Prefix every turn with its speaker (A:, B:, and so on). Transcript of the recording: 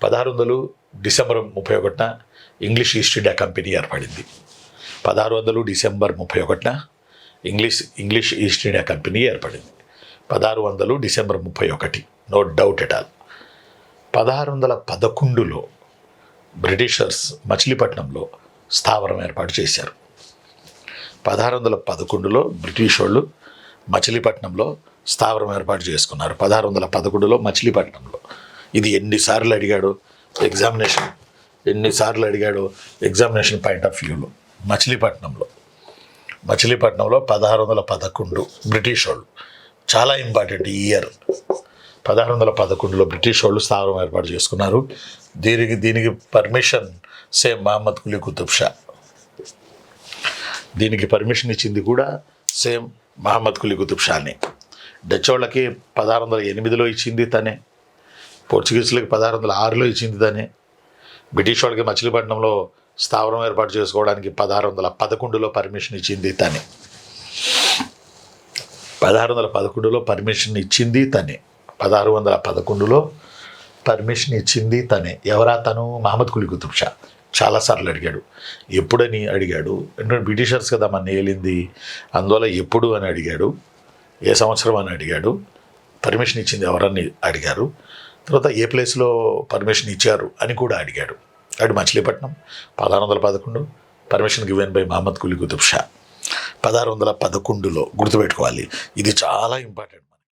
A: 1600 December 31న English East India Company ఏర్పడింది. 1600 December 31న ఇంగ్లీష్ ఈస్ట్ ఇండియా కంపెనీ ఏర్పడింది. 1600 December 31, no doubt at all. 1611లో బ్రిటిషర్స్ మచిలీపట్నంలో స్థావరం ఏర్పాటు చేశారు. 1611లో బ్రిటిష్ వాళ్ళు మచిలీపట్నంలో స్థావరం ఏర్పాటు చేసుకున్నారు. 1611లో మచిలీపట్నంలో. ఇది ఎన్నిసార్లు అడిగాడు ఎగ్జామినేషన్ పాయింట్ ఆఫ్ వ్యూలో. మచిలీపట్నంలో 1611 బ్రిటిష్ వాళ్ళు. చాలా ఇంపార్టెంట్ ఈ ఇయర్. 1611లో బ్రిటిష్ వాళ్ళు స్థావరం ఏర్పాటు చేసుకున్నారు. దీనికి పర్మిషన్ సేమ్ మహమ్మద్ కులీ కుతుబ్ షా. దీనికి పర్మిషన్ ఇచ్చింది కూడా సేమ్ మహమ్మద్ కులీ కుతుబ్ షానే. డచ్ వాళ్ళకి 1608లో ఇచ్చింది తనే. పోర్చుగీసులకి 1606లో ఇచ్చింది తనే. బ్రిటిష్ వాళ్ళకి మచిలీపట్నంలో స్థావరం ఏర్పాటు చేసుకోవడానికి 1611లో పర్మిషన్ ఇచ్చింది తనే. 1611లో పర్మిషన్ ఇచ్చింది తనే. 1611లో పర్మిషన్ ఇచ్చింది తనే. ఎవరా తను? మహమ్మద్ కులీ కుతుబ్ షా. చాలాసార్లు అడిగాడు. ఎప్పుడని అడిగాడు. ఎందుకంటే బ్రిటిషర్స్ కదా మన ఏలింది, అందువల్ల ఎప్పుడు అని అడిగాడు. ఏ సంవత్సరం అని అడిగాడు. పర్మిషన్ ఇచ్చింది ఎవరని అడిగారు. తర్వాత ఏ ప్లేస్లో పర్మిషన్ ఇచ్చారు అని కూడా అడిగాడు. అటు Machilipatnam 1611, permission given by Mohammed Quli Qutub Shah. 1611లో గుర్తుపెట్టుకోవాలి. ఇది చాలా ఇంపార్టెంట్.